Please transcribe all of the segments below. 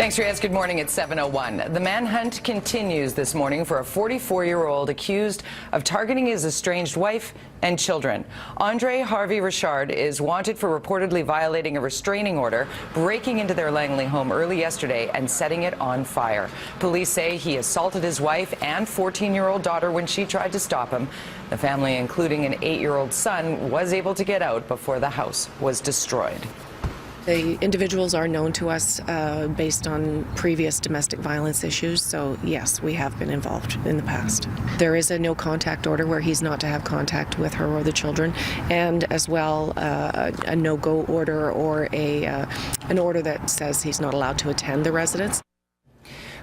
Thanks, Reyes. Good morning. It's 7:01. The manhunt continues this morning for a 44-year-old accused of targeting his estranged wife and children. Andre Harvey Richard is wanted for reportedly violating a restraining order, breaking into their Langley home early yesterday and setting it on fire. Police say he assaulted his wife and 14-year-old daughter when she tried to stop him. The family, including an 8-year-old son, was able to get out before the house was destroyed. The individuals are known to us based on previous domestic violence issues, so yes, we have been involved in the past. There is a no contact order where he's not to have contact with her or the children, and as well a no-go order or an order that says he's not allowed to attend the residence.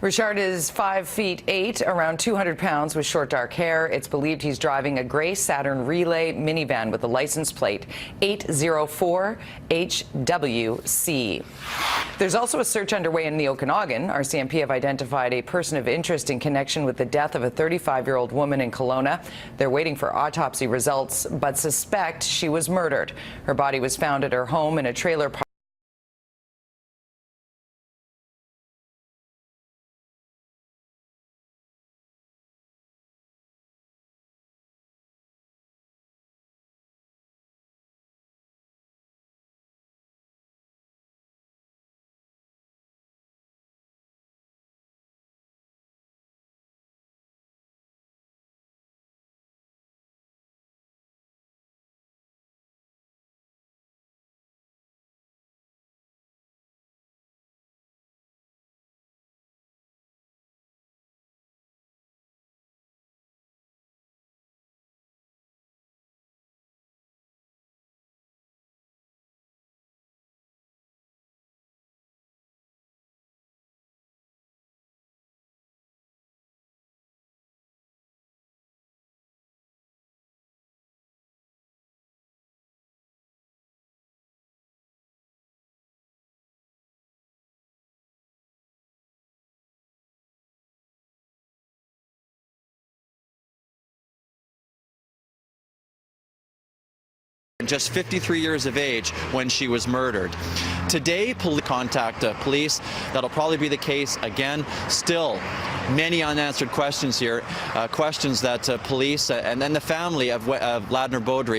Richard is 5'8", around 200 pounds, with short dark hair. It's believed he's driving a gray Saturn Relay minivan with a license plate 804HWC. There's also a search underway in the Okanagan. RCMP have identified a person of interest in connection with the death of a 35-year-old woman in Kelowna. They're waiting for autopsy results, but suspect she was murdered. Her body was found at her home in a trailer park. Just 53 years of age when she was murdered. Today, contact police. That'll probably be the case again. Still, many unanswered questions here, questions that police and then the family of Ladner Beaudry.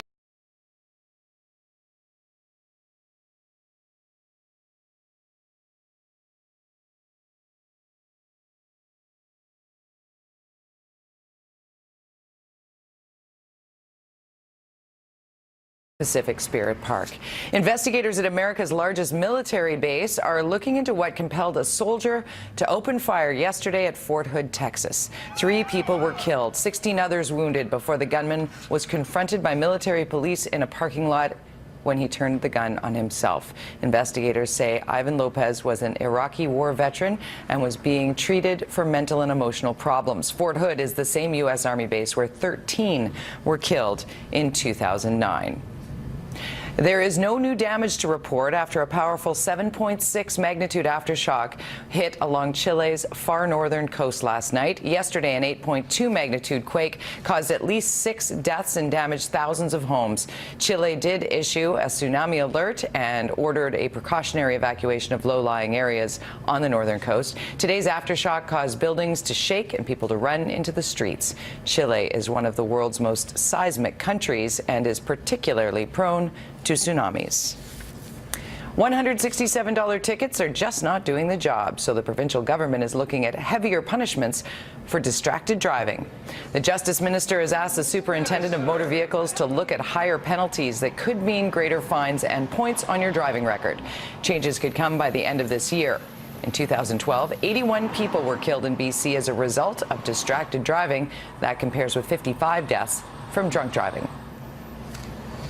Pacific Spirit Park. Investigators at America's largest military base are looking into what compelled a soldier to open fire yesterday at Fort Hood, Texas. 3 people were killed, 16 others wounded before the gunman was confronted by military police in a parking lot when he turned the gun on himself. Investigators say Ivan Lopez was an Iraqi war veteran and was being treated for mental and emotional problems. Fort Hood is the same U.S. Army base where 13 were killed in 2009. There is no new damage to report after a powerful 7.6 magnitude aftershock hit along Chile's far northern coast last night. Yesterday, an 8.2 magnitude quake caused at least 6 deaths and damaged thousands of homes. Chile did issue a tsunami alert and ordered a precautionary evacuation of low-lying areas on the northern coast. Today's aftershock caused buildings to shake and people to run into the streets. Chile is one of the world's most seismic countries and is particularly prone to tsunamis. $167 tickets are just not doing the job, so the provincial government is looking at heavier punishments for distracted driving. The Justice Minister has asked the Superintendent of Motor Vehicles to look at higher penalties that could mean greater fines and points on your driving record. Changes could come by the end of this year. In 2012, 81 people were killed in BC as a result of distracted driving. That compares with 55 deaths from drunk driving.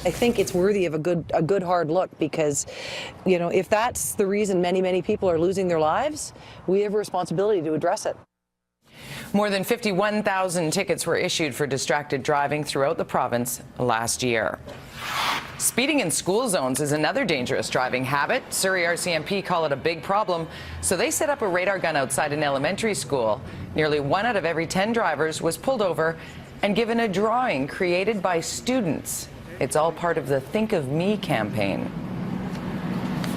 I think it's worthy of a good hard look because, you know, if that's the reason many people are losing their lives, we have a responsibility to address it. More than 51,000 tickets were issued for distracted driving throughout the province last year. Speeding in school zones is another dangerous driving habit. Surrey RCMP call it a big problem, so they set up a radar gun outside an elementary school. Nearly 1 out of every 10 drivers was pulled over and given a drawing created by students. It's all part of the Think of Me campaign.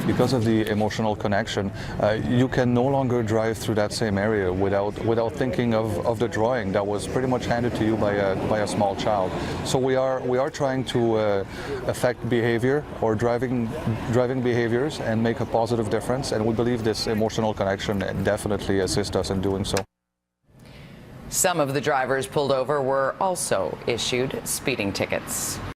because of the emotional connection, you can no longer drive through that same area without thinking of the drawing that was pretty much handed to you by a small child. So we are trying to affect behavior or driving behaviors and make a positive difference, and we believe this emotional connection definitely assists us in doing so. Some of the drivers pulled over were also issued speeding tickets.